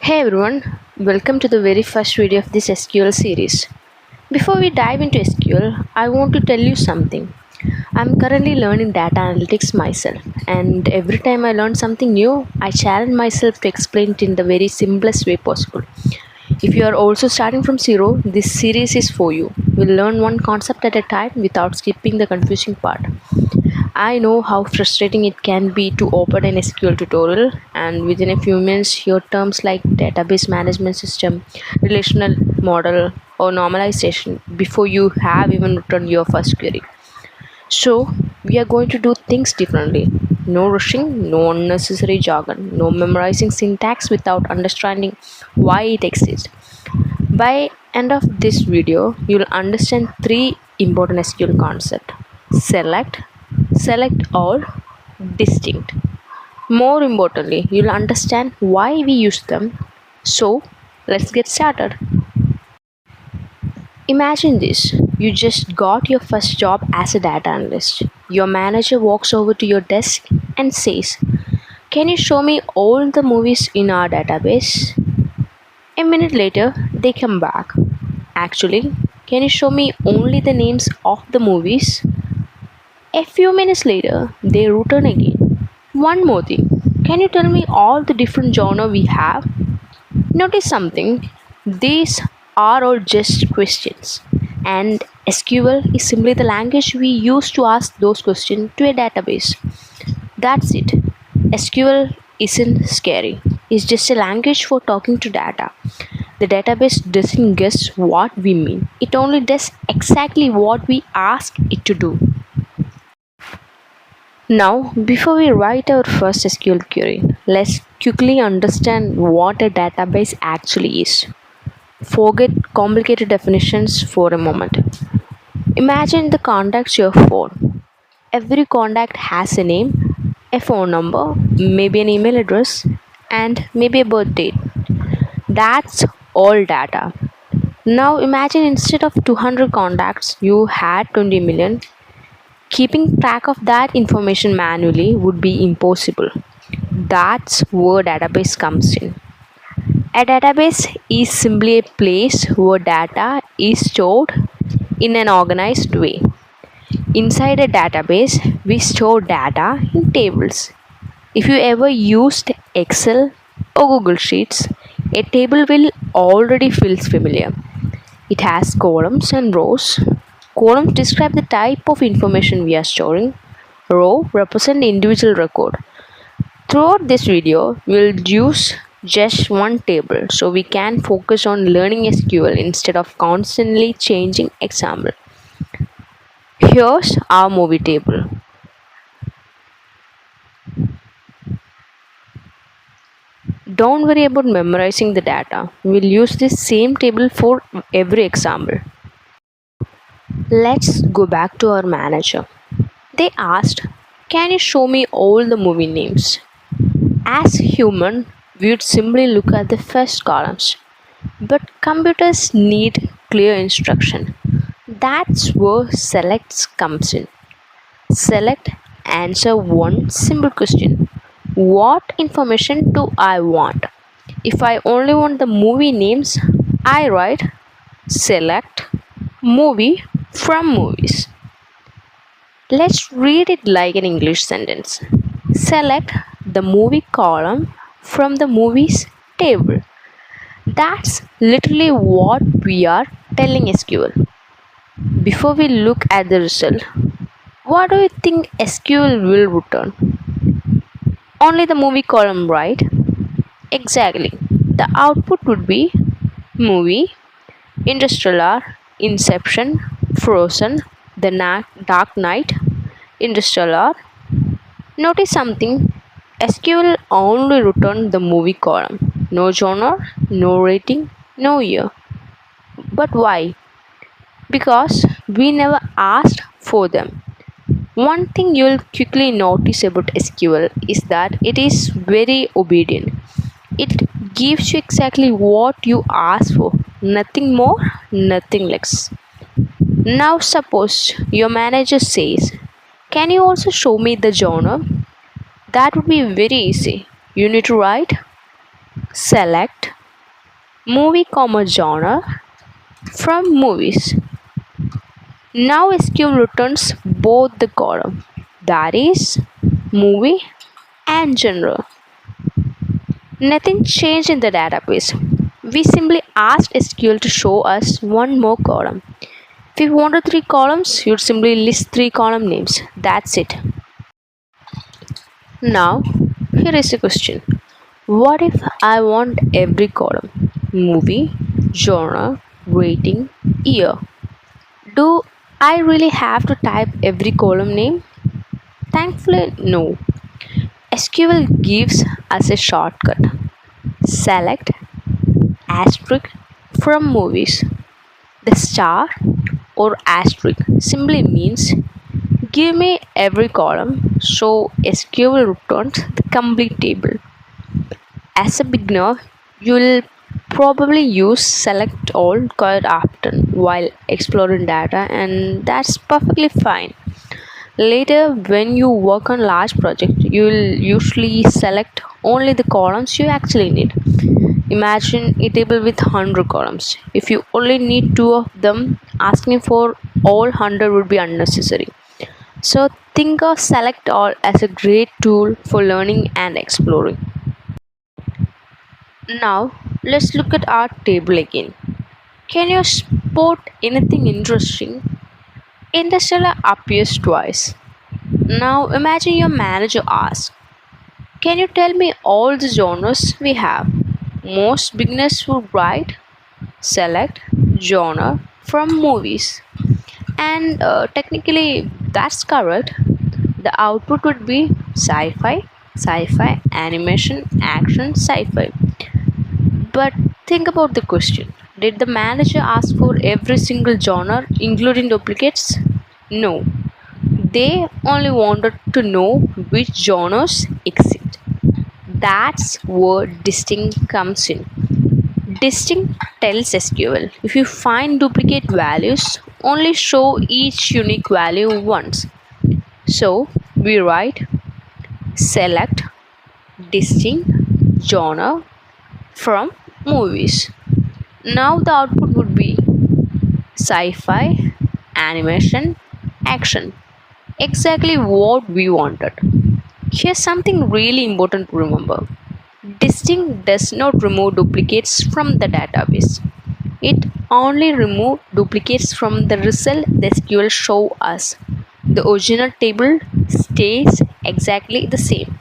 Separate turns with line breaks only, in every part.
Hey everyone, welcome to the very first video of this SQL series. Before we dive into SQL, I want to tell you something. I'm currently learning data analytics myself, and every time I learn something new, I challenge myself to explain it in the very simplest way possible. If you are also starting from zero, this series is for you. We'll learn one concept at a time without skipping the confusing part. I know how frustrating it can be to open an SQL tutorial and within a few minutes hear terms like database management system, relational model, or normalization before you have even written your first query. So, we are going to do things differently. No rushing, no unnecessary jargon, no memorizing syntax without understanding why it exists. By end of this video, you will understand three important SQL concepts: select all, distinct. More importantly, you'll understand why we use them. So, let's get started. Imagine this: you just got your first job as a data analyst. Your manager walks over to your desk and says, "Can you show me all the movies in our database?" A minute later, they come back. "Actually, can you show me only the names of the movies?" A few minutes later, they return again. "One more thing. Can you tell me all the different genre we have?" Notice something. These are all just questions. And SQL is simply the language we use to ask those questions to a database. That's it. SQL isn't scary. It's just a language for talking to data. The database doesn't guess what we mean. It only does exactly what we ask it to do. Now, before we write our first SQL query, let's quickly understand what a database actually is. Forget complicated definitions for a moment. Imagine the contacts your phone. Every contact has a name, a phone number, maybe an email address, and maybe a birth date. That's all data. Now imagine instead of 200 contacts, you had 20 million. Keeping track of that information manually would be impossible. That's where database comes in. A database is simply a place where data is stored in an organized way. Inside a database, we store data in tables. If you ever used Excel or Google Sheets, a table will already feel familiar. It has columns and rows. Columns describe the type of information we are storing. Row represent the individual record. Throughout this video, we'll use just one table so we can focus on learning SQL instead of constantly changing example. Here's our movie table. Don't worry about memorizing the data. We'll use this same table for every example. Let's go back to our manager. They asked, "Can you show me all the movie names?" As human, we would simply look at the first columns. But computers need clear instruction. That's where selects comes in. Select answer one simple question. What information do I want? If I only want the movie names, I write select movie from movies. Let's read it like an English sentence. Select the movie column from the movies table. That's literally what we are telling SQL. Before we look at the result, what do you think SQL will return? Only the movie column, right? Exactly. The output would be movie, Interstellar, Inception, Frozen, Dark Knight, Interstellar. Notice something. SQL only returned the movie column. No genre, no rating, no year. But why? Because we never asked for them. One thing you'll quickly notice about SQL is that it is very obedient. It gives you exactly what you ask for, nothing more, nothing less. Now, suppose your manager says, "Can you also show me the genre?" That would be very easy. You need to write Select movie comma genre from movies. Now SQL returns both the column, that is movie and genre. Nothing changed in the database. We simply asked SQL to show us one more column. If you wanted three columns, you'd simply list three column names. That's it. Now, here is a question. What if I want every column? Movie, genre, rating, year. Do I really have to type every column name? Thankfully, no. SQL gives us a shortcut. Select asterisk from movies. The star or asterisk simply means give me every column, so SQL returns the complete table. As a beginner, you'll probably use select all quite often while exploring data, and that's perfectly fine. Later, when you work on large project, you'll usually select only the columns you actually need. Imagine a table with 100 columns. If you only need two of them, asking for all 100 would be unnecessary. So think of select all as a great tool for learning and exploring. Now let's look at our table again. Can you spot anything interesting? Interstellar appears twice. Now imagine your manager asks, can you tell me all the genres we have? Most beginners would write select genre from movies. And technically, that's correct. The output would be sci fi, animation, action, sci fi. But think about the question. Did the manager ask for every single genre, including duplicates? No. They only wanted to know which genres exist. That's where distinct comes in. Distinct tells SQL if you find duplicate values, only show each unique value once. So we write select distinct genre from movies. Now the output would be sci fi, animation, action. Exactly what we wanted. Here's something really important to remember. Distinct does not remove duplicates from the database. It only removes duplicates from the result the SQL show us. The original table stays exactly the same.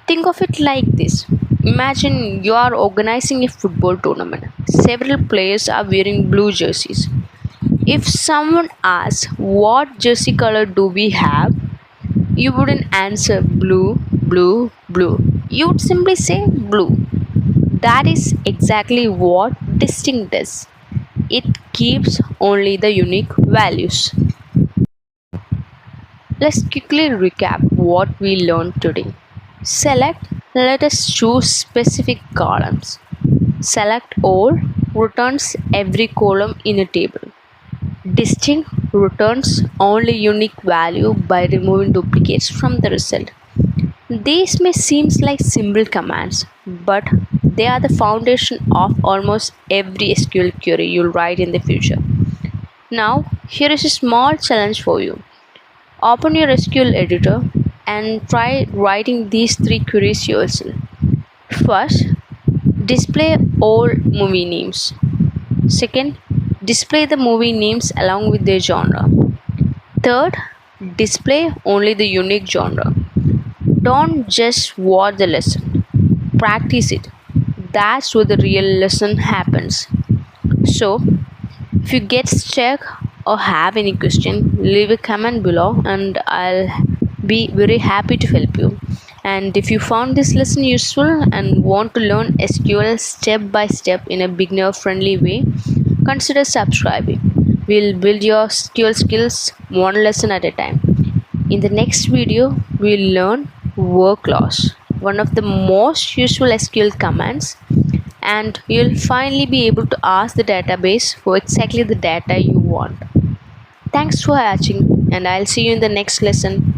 Think of it like this. Imagine you are organizing a football tournament. Several players are wearing blue jerseys. If someone asks what jersey color do we have, you wouldn't answer blue, blue, blue. You would simply say blue. That is exactly what distinct does. It keeps only the unique values. Let's quickly recap what we learned today. Select, let us choose specific columns. Select all returns every column in a table. Distinct returns only unique value by removing duplicates from the result. These may seem like simple commands, but they are the foundation of almost every SQL query you'll write in the future. Now, here is a small challenge for you. Open your SQL editor and try writing these three queries yourself. First, display all movie names. Second, display the movie names along with their genre. Third, display only the unique genre. Don't just watch the lesson, practice it. That's where the real lesson happens. So, if you get stuck or have any question, leave a comment below and I'll be very happy to help you. And if you found this lesson useful and want to learn SQL step by step in a beginner friendly way, consider subscribing. We'll build your SQL skills one lesson at a time. In the next video, we'll learn work loss, one of the most useful SQL commands, and you'll finally be able to ask the database for exactly the data you want. Thanks for watching, and I'll see you in the next lesson.